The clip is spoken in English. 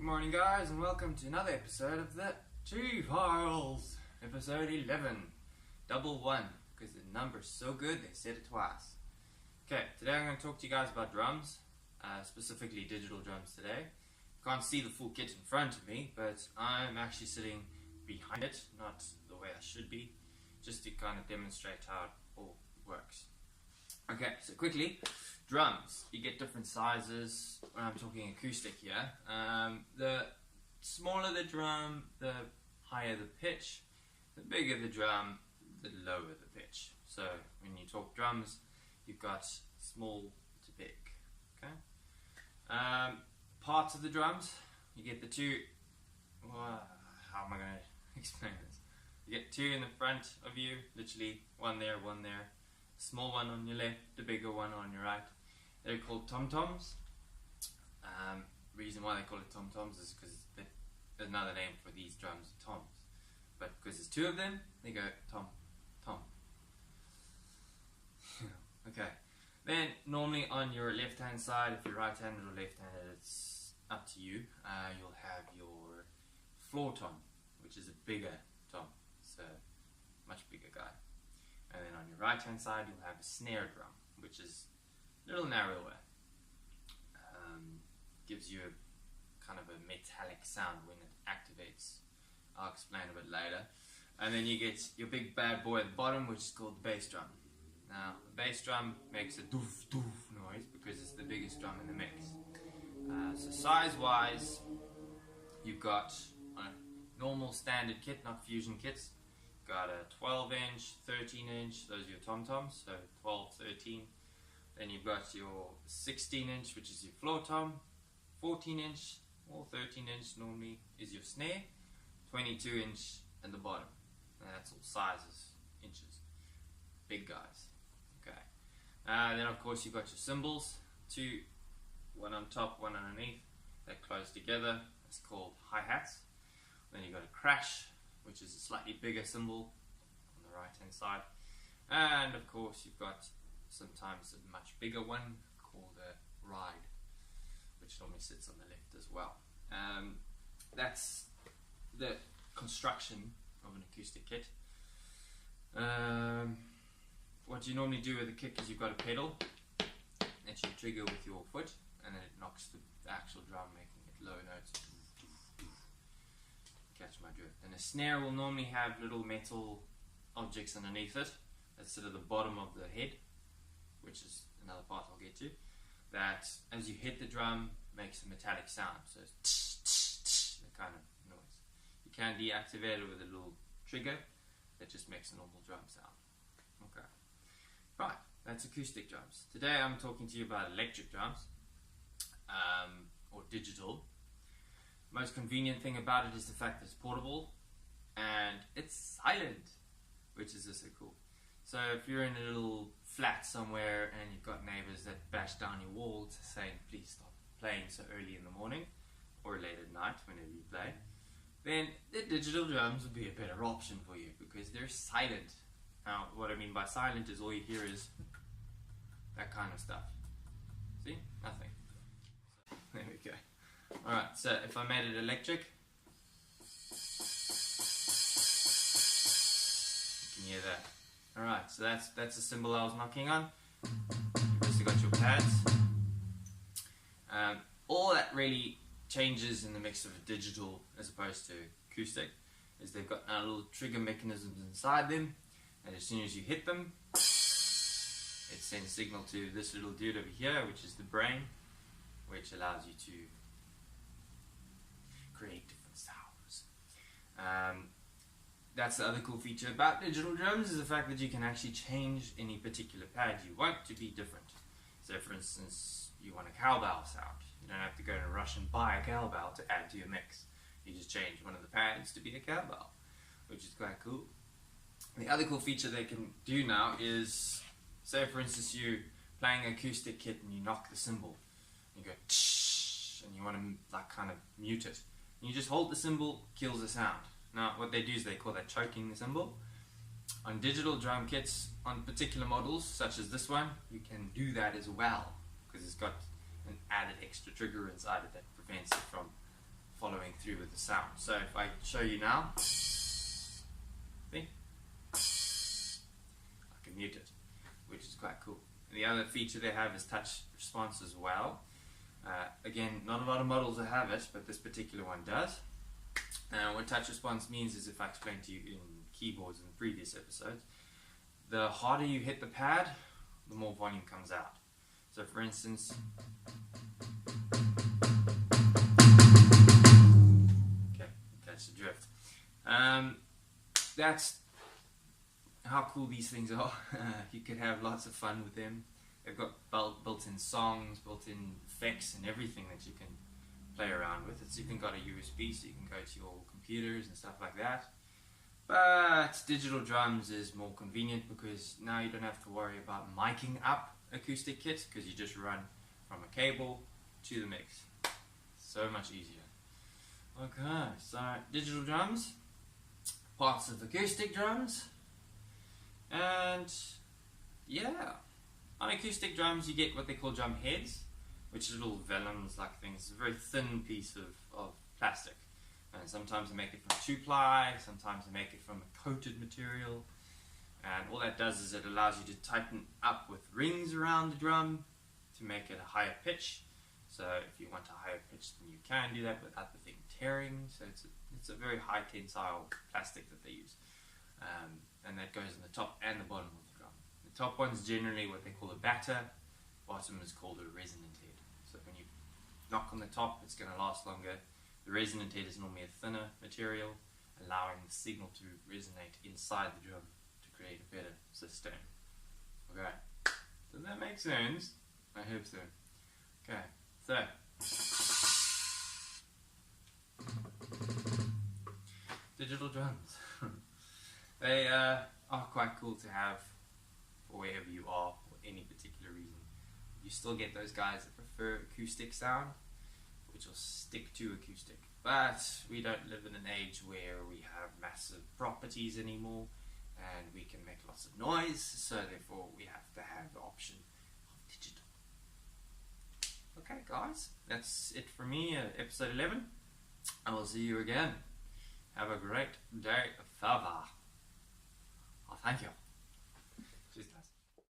morning guys, and welcome to another episode of the G-Files, episode 11, double one, because the number's so good they said it twice. Okay, today I'm going to talk to you guys about drums, specifically digital drums today. Can't see the full kit in front of me, but I'm actually sitting behind it, not the way I should be, just to kind of demonstrate how it all works. Okay, so quickly, drums. You get different sizes when I'm talking acoustic here. The smaller the drum, the higher the pitch. The bigger the drum, the lower the pitch. So when you talk drums, you've got small to big. Okay. Parts of the drums, you get the two. How am I going to explain this? You get two in the front of you, literally one there, one there. Small one on your left, the bigger one on your right. They're called tom-toms. Reason why they call it tom-toms is because another name for these drums are toms. But because there's two of them, they go tom-tom. Okay. Then normally on your left-hand side, if you're right-handed or left-handed, it's up to you. You'll have your floor tom, which is a bigger tom. It's a much bigger guy. And then on your right hand side you'll have a snare drum, which is a little narrower. Gives you a kind of a metallic sound when it activates. I'll explain a bit later. And then you get your big bad boy at the bottom, which is called the bass drum. Now the bass drum makes a doof doof noise because it's the biggest drum in the mix. So size wise, you've got a normal standard kit, not fusion kits. Got a 12 inch, 13 inch, those are your tom-toms, so 12, 13. Then you've got your 16 inch, which is your floor tom, 14 inch or 13 inch normally is your snare, 22 inch at the bottom. And that's all sizes, inches, big guys. Okay. Then of course you've got your cymbals, two, one on top, one underneath, they're close together, it's called hi-hats. Then you've got a crash, which is a slightly bigger cymbal on the right hand side, and of course you've got sometimes a much bigger one called a ride, which normally sits on the left as well. That's the construction of an acoustic kit. What you normally do with a kick is you've got a pedal that you trigger with your foot, and then it knocks the actual drum, making it low notes. Catch my drift. And a snare will normally have little metal objects underneath it that sit at the bottom of the head, which is another part I'll get to, that as you hit the drum makes a metallic sound, so it's tsh, tsh, tsh, that kind of noise. You can deactivate it with a little trigger that just makes a normal drum sound. Okay, right, that's acoustic drums. Today I'm talking to you about electric drums, or digital. Most convenient thing about it is the fact that it's portable and it's silent, which is just so cool. So if you're in a little flat somewhere and you've got neighbours that bash down your walls saying please stop playing so early in the morning or late at night whenever you play, then the digital drums would be a better option for you because they're silent. Now what I mean by silent is all you hear is that kind of stuff. See? Nothing. There we go. Alright, so if I made it electric, you can hear that. Alright, so that's the cymbal I was knocking on. You've also got your pads. All that really changes in the mix of a digital as opposed to acoustic is they've got little trigger mechanisms inside them, and as soon as you hit them, it sends a signal to this little dude over here, which is the brain, which allows you to create different sounds. That's the other cool feature about digital drums, is the fact that you can actually change any particular pad you want to be different. So for instance, you want a cowbell sound. You don't have to go in a rush and buy a cowbell to add to your mix. You just change one of the pads to be a cowbell, which is quite cool. The other cool feature they can do now is, say for instance you're playing an acoustic kit and you knock the cymbal. You go tsh, and you want to like kind of mute it. You just hold the cymbal, kills the sound. Now what they do is they call that choking the cymbal. On digital drum kits, on particular models such as this one, you can do that as well because it's got an added extra trigger inside it that prevents it from through with the sound. So if I show you now, see? I can mute it, which is quite cool. And the other feature they have is touch response as well. Again, not a lot of models that have it, but this particular one does. What touch response means is, if I explained to you in keyboards in the previous episodes, the harder you hit the pad, the more volume comes out. So for instance, okay, catch the drift. That's how cool these things are. You could have lots of fun with them. They've got built-in songs, built-in effects and everything that you can play around with. It's even got a USB, so you can go to your computers and stuff like that. But digital drums is more convenient because now you don't have to worry about miking up acoustic kits, because you just run from a cable to the mix. So much easier. Okay, so digital drums, parts of acoustic drums, and yeah, on acoustic drums you get what they call drum heads, which are little vellums like things. It's a very thin piece of plastic. And sometimes they make it from 2-ply, sometimes they make it from a coated material. And all that does is it allows you to tighten up with rings around the drum to make it a higher pitch. So if you want a higher pitch, then you can do that without the thing tearing. So it's a very high tensile plastic that they use. And that goes in the top and the bottom of the drum. The top one's generally what they call a batter. Bottom is called a resonant head. So when you knock on the top, it's going to last longer. The resonant head is normally a thinner material, allowing the signal to resonate inside the drum to create a better sustain. Okay, does that make sense? I hope so. Okay, so digital drums. They are quite cool to have for wherever you are for any particular reason. You still get those guys that prefer acoustic sound, which will stick to acoustic. But we don't live in an age where we have massive properties anymore, and we can make lots of noise, so therefore we have to have the option of digital. Okay guys, that's it for me, episode 11. I will see you again. Have a great day further. Oh, thank you.